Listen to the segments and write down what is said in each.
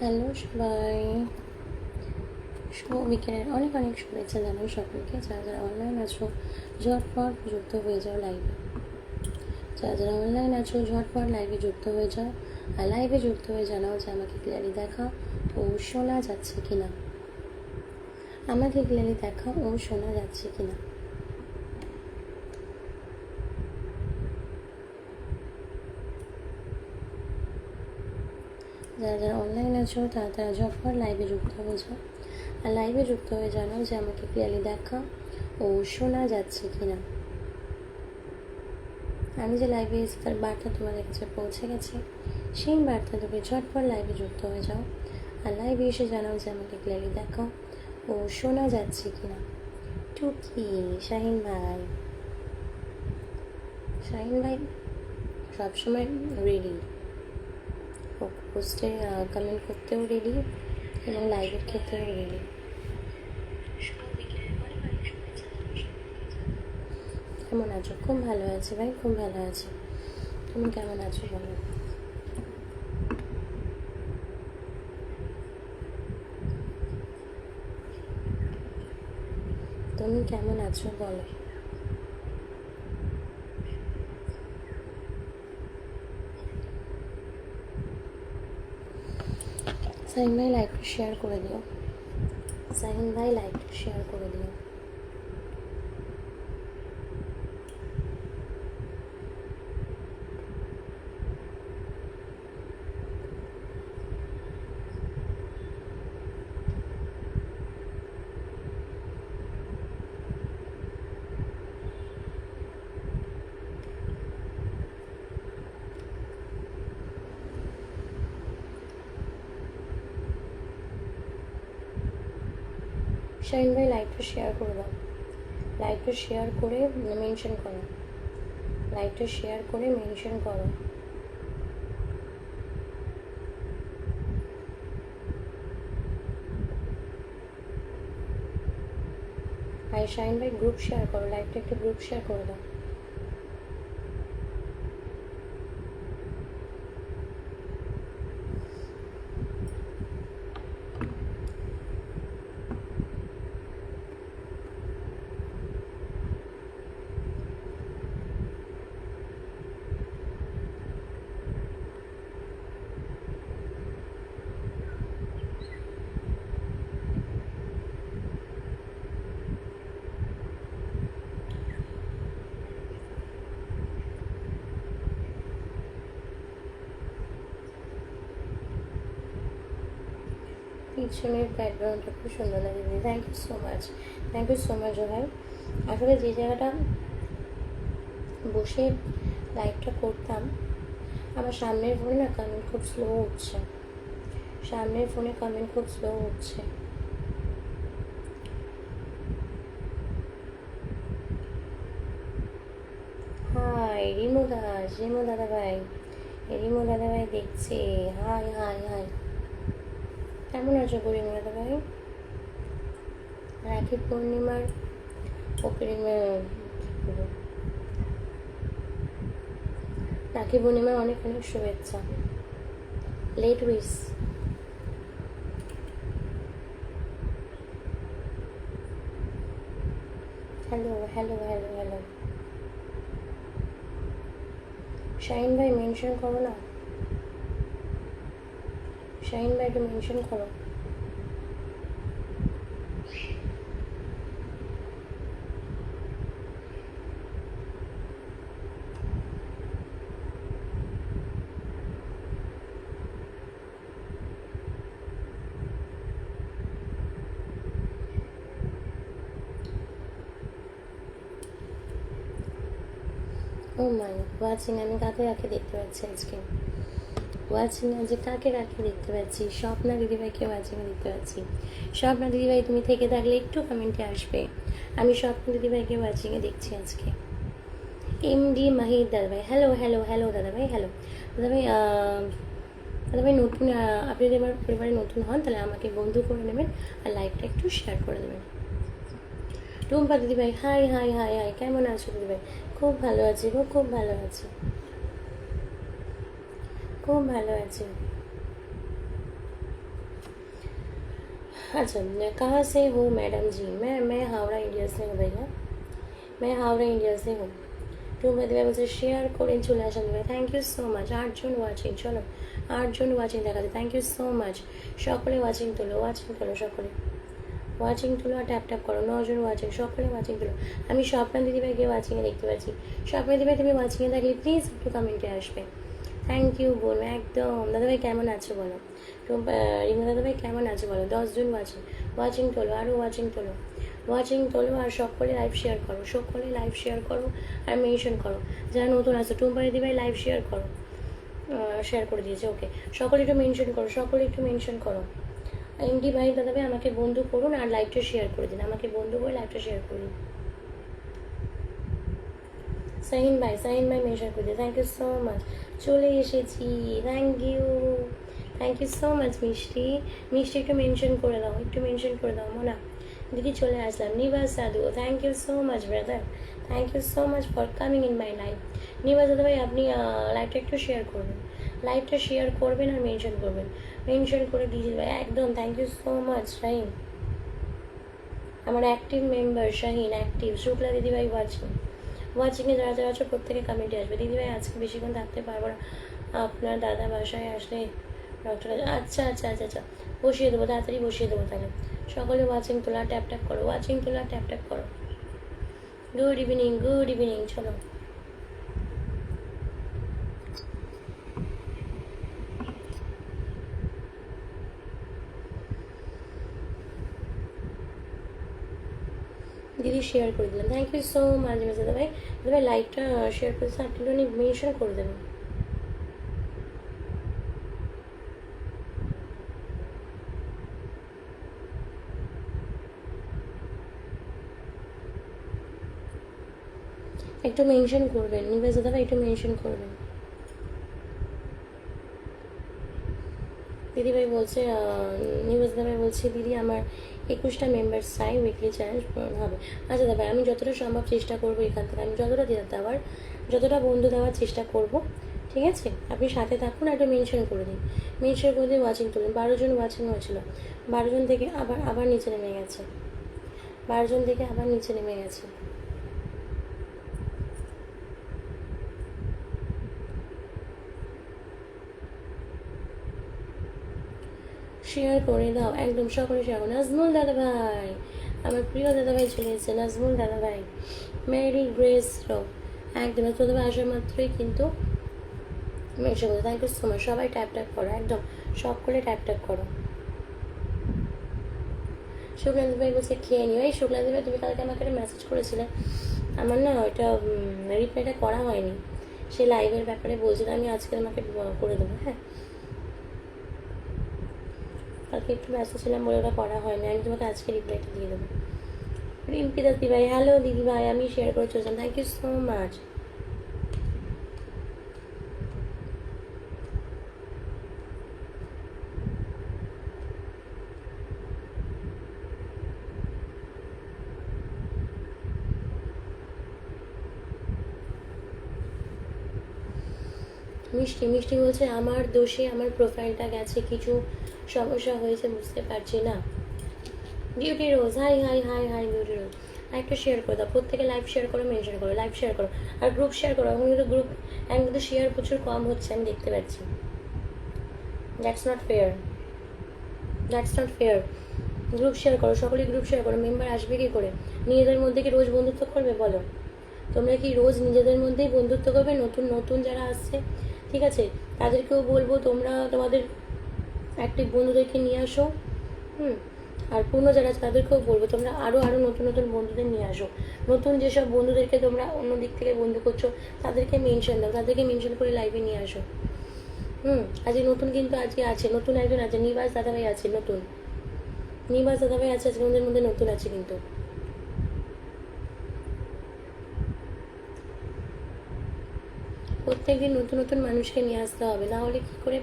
Hello সবাই, শুভ উইকেন্ডের অনেক অনেক শুভেচ্ছা জানাই সকলকে। যারা যারা অনলাইন আছো ঝটপট যুক্ত হয়ে যাও লাইভে। যারা যারা অনলাইন আছো ঝটপট লাইভে যুক্ত হয়ে যাও, আর লাইভে যুক্ত হয়ে জানাও যে আমাকে ক্লিয়ারলি দেখাও ও শোনা যাচ্ছে কিনা। আমাকে ক্লিয়ারলি দেখাও ও শোনা যাচ্ছে কিনা। যারা যারা অনলাইন আছো তারা ঝটপট লাইভে যুক্ত হয়ে যাও, আর লাইভে যুক্ত হয়ে জানাও যে আমাকে ক্লিয়ারলি দেখাও ও শোনা যাচ্ছে কিনা। আমি যে লাইভে এসে তার বার্তা তোমাদের কাছে পৌঁছে গেছে, সেই বার্তা তুমি ঝটপট লাইভে যুক্ত হয়ে যাও, আর লাইভে এসে জানাও যে আমাকে ক্লিয়ারলি দেখাও ও শোনা যাচ্ছে কিনা। টুকি শাহিন ভাই সবসময় রেডি, পোস্টে কমেন্ট করতেও রেডি এবং লাইভের ক্ষেত্রেও রেডি। কেমন আছো? খুব ভালো আছে ভাই, খুব ভালো আছে। তুমি কেমন আছো বলো? তুমি কেমন আছো বলো? সাহিন ভাই লাইভটা শেয়ার করে দিও, সাহিন ভাই লাইভটা শেয়ার করে দিও। শাহিন ভাই লাইভটা শেয়ার করে দাও, লাইভটা শেয়ার করে মেনশন করো, লাইভটা শেয়ার করে মেনশন করো। আর শাহিন ভাই গ্রুপ শেয়ার করো, লাইভটা একটু গ্রুপ শেয়ার করে দাও। পিছনের ব্যাকগ্রাউন্ডটা খুব সুন্দর লাগে দিদি, thank you so much, thank you so much ভাই। আসলে যে জায়গাটা বসে লাইভটা করতাম, আমার সামনের ফোনে না কমেন্ট খুব স্লো উঠছে, সামনের ফোনে কমেন্ট খুব স্লো উঠছে। হাই রিমু দাস, রিমু দাদা ভাই, রিমু দাদা ভাই দেখছে। হাই হাই হাই, কেমন আছো গো রিমু দাদা ভাই? রাখি পূর্ণিমার রাখি পূর্ণিমার অনেক অনেক শুভেচ্ছা, late wish. Hello hello hello hello. Shahin ভাই মেনশন করো না, শাহিন ভাই একটু মেনশন করো। ও মাই ওয়াচিং, আমি কাকে কাকে দেখতে পাচ্ছি আজকে ওয়াচিং, আজকে কাকে কাকে দেখতে পাচ্ছি? স্বপ্না দিদিভাইকে ওয়াচিংয়ে দেখতে পাচ্ছি। স্বপ্না দিদিভাই তুমি থেকে থাকলে একটু কমেন্টে আসবে। আমি স্বপ্না দিদিভাইকে ওয়াচিংয়ে দেখছি আজকে। এমডি মাহির দাদাভাই, হ্যালো হ্যালো হ্যালো দাদাভাই, হ্যালো দাদাভাই। দাদাভাই নতুন, আপনি যদি আমার পরিবারে নতুন হন তাহলে আমাকে বন্ধু করে নেবেন, আর লাইভটা একটু শেয়ার করে দেবেন। টুম্পা দিদিভাই, হাই হাই হাই হাই, কেমন আছো দিদিভাই? খুব ভালো আছি গো, খুব ভালো আছি, খুব ভালো আছি। अच्छा, कहाँ से हो मैडम जी? मैं हावड़ा इंडिया से हूँ भैया, मैं हावड़ा इंडिया से हूँ। তুমি দেবে বলছে শেয়ার করে চলে আসেন ভাই, থ্যাংক ইউ সো মাচ। 8জন ওয়াচিং, চলো 8জন ওয়াচিং দেখাচ্ছে, থ্যাংক ইউ সো মাচ। সকলে ওয়াচিং তোলো, ওয়াচিং তোলো সকলে, ওয়াচিং তুলো আর ট্যাপ ট্যাপ করো। 9জন ওয়াচিং, সকলে ওয়াচিং তুলো। আমি স্বপ্না দিদিভাইকে ওয়াচিংয়ে দেখতে পাচ্ছি। স্বপ্না দিদিভাই তুমি ওয়াচিংয়ে থাকলে প্লিজ একটু কমেন্টে আসবে। থ্যাংক ইউ বলবো একদম। দাদাভাই কেমন আছো বলো, রিমা দাদাভাই কেমন আছো বলো। 10জন ওয়াচিং, ওয়াচিং তোলো, আরও ওয়াচিং তোলো, ওয়াচিং তোলো আর সকলে লাইভ শেয়ার করো, সকলে লাইভ শেয়ার করো আর মেনশন করো যারা নতুন আছো। টুম্পা দিদিভাই লাইভ শেয়ার করো, শেয়ার করে দিয়েছে, ওকে। সকলে একটু মেনশন করো, সকলে একটু মেনশন করো। এমডি ভাই দাদাভাই আমাকে বন্ধু করুন আর লাইভটা শেয়ার করে দিন, আমাকে বন্ধু করে লাইভটা শেয়ার করে দিন। সাহিন ভাই মেনশন করে দিন, থ্যাংক ইউ সো মাচ। চলে এসেছি, thank you, thank you so much. মিষ্টি, মিষ্টি একটু মেনশন করে দাও, একটু মেনশন করে দাও মোনা। দিদি চলে আসলাম। Nibas Sadhu, thank you so much brother, thank you so much for coming in my life. Nibas দাদা ভাই আপনি লাইভটা একটু শেয়ার করবেন, লাইভটা শেয়ার করবেন আর মেনশন করবেন, মেনশন করে দিদি ভাই একদম। Thank you so much Shahin, আমার active member Shahin active. Shukla দিদিভাই ওয়াচিং, ওয়াচিংয়ে যারা যারা আছো প্রত্যেকে কমেন্টে আসবে। দিদিভাই আজকে বেশিক্ষণ থাকতে পারবো না, আপনার দাদা বাসায় আসলে ডক্টর। আচ্ছা আচ্ছা আচ্ছা আচ্ছা, বসিয়ে দেবো, তাড়াতাড়ি বসিয়ে দেবো তাহলে। সকলে ওয়াচিং তোলা, ট্যাপ ট্যাপ করো, ওয়াচিং তোলা ট্যাপ ট্যাপ করো। গুড ইভিনিং, গুড ইভিনিং, চলো। দিদি শেয়ার করে দিলাম, থ্যাংক ইউ সো মাচ দাদাভাই। দাদাভাই লাইভটা শেয়ার করেছে, আপনি মেনশন করে দেবেন। একটু মেনশন করবেন নিবাস দাদাভাই, একটু মেনশন করবেন। দিদিভাই বলছে, নিবাস দাদাভাই বলছে দিদি আমার 21টা মেম্বার চাই, উইকলি চ্যালেঞ্জ পূরণ হবে। আচ্ছা দাদাভাই আমি যতটা সম্ভব চেষ্টা করবো, এখান থেকে আমি যতটা দেওয়ার, যতটা বন্ধু দেওয়ার চেষ্টা করব, ঠিক আছে। আপনি সাথে থাকুন, একটু মেনশন করে দিন, মেনশন করে দিয়ে ওয়াচিং তুলুন। 12জন ওয়াচিং হয়েছিল, 12জন থেকে আবার আবার নিচে নেমে গেছে, 12জন থেকে আবার নিচে নেমে গেছে। শেয়ার করে দাও একদম, সকলে শেয়ার করো। নাজমুল দাদাভাই, আমার প্রিয় দাদাভাই চলে এসেছে, নাজমুল দাদাভাই। মেরি গ্রেস রো, একদম দাদাভাই আসার মাত্রই কিন্তু মেসে বলতে থ্যাংক ইউ সো মাচ। সবাই ট্যাপ ট্যাপ করো একদম, সকলে ট্যাপ ট্যাপ করো। শুক্লান্ত ভাই বলছে খেয়ে নিও। এই শুক্লান্ত ভাই তুমি কালকে আমাকে একটা মেসেজ করেছিলে, আমার না ওইটা রিপ্লাইটা করা হয়নি, সে লাইভের ব্যাপারে বলছিল, আমি আজকে আমাকে করে দেবো। হ্যাঁ কালকে একটু ব্যস্ত ছিলাম বলে ওটা করা হয়নি, আমি তোমাকে আজকে রিপ্লাইটা দিয়ে দেবো। রিম্পি দাদি ভাই, হ্যালো দিদি ভাই, আমি শেয়ার করে চলছিলাম, থ্যাংক ইউ সো মাচ। মিষ্টি, মিষ্টি বলছে আমার দোষে আমার প্রোফাইলটা গেছে, কিছু সমস্যা হয়েছে বুঝতে পারছি না। Beauty Rose, hi hi hi hi Beauty Rose, একটা শেয়ার করে দাও, প্রত্যেকে লাইভ শেয়ার করো, মেনশন করো, লাইভ শেয়ার করো আর গ্রুপ শেয়ার করো। এখন কিন্তু গ্রুপ এখন কিন্তু শেয়ার প্রচুর কম হচ্ছে, আমি দেখতে পাচ্ছি। That's not fair, that's not fair. Group share করো, সকলেই গ্রুপ শেয়ার করো। মেম্বার আসবে কী করে? নিজেদের মধ্যে কি রোজ বন্ধুত্ব করবে বলো? তোমরা কি রোজ নিজেদের মধ্যেই বন্ধুত্ব করবে? নতুন নতুন যারা আসছে, ঠিক আছে, তাদেরকেও বলবো তোমরা তোমাদের অ্যাক্টিভ বন্ধুদেরকে নিয়ে আসো। আর পুরনো যারা আছে তাদেরকেও বলবো তোমরা আরও আরও নতুন নতুন বন্ধুদের নিয়ে আসো। নতুন যেসব বন্ধুদেরকে তোমরা অন্য দিক থেকে বন্ধু করছো তাদেরকে মেনশন দাও, তাদেরকে মেনশন করে লাইভে নিয়ে আসো। আজকে নতুন কিন্তু আজকে আছে, নতুন একজন আছে, নিবাস দাদাভাই আছে নতুন, নিবাস দাদাভাই আছে আজকে ওদের মধ্যে নতুন আছে কিন্তু। প্রত্যেকদিন নতুন নতুন মানুষকে নিয়ে আসতে হবে, না হলে কী করে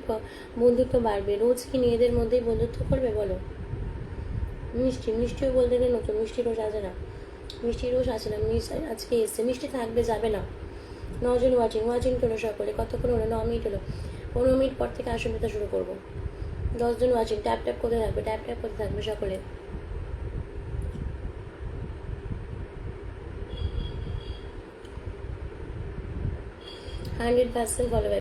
বন্ধুত্ব বাড়বে? রোজ কি নিজেদের মধ্যেই বন্ধুত্ব করবে বলো? মিষ্টি, মিষ্টিও বলতে গেলে নতুন, মিষ্টি রোজ আছে না, মিষ্টি রোজ আছে না, আজকে এসছে। মিষ্টি থাকবে, যাবে না। 9জন ওয়াচিং, ওয়াচিং তোলো সকলে। কতক্ষণ হলো? 9 মিনিট হলো, 15 মিনিট পর থেকে আসন পেতে শুরু করবো। 10 জন ওয়াচিং, ট্যাপ ট্যাপ করতে থাকবে, ট্যাপ ট্যাপ করতে থাকবে সকলে। 100% ফলো।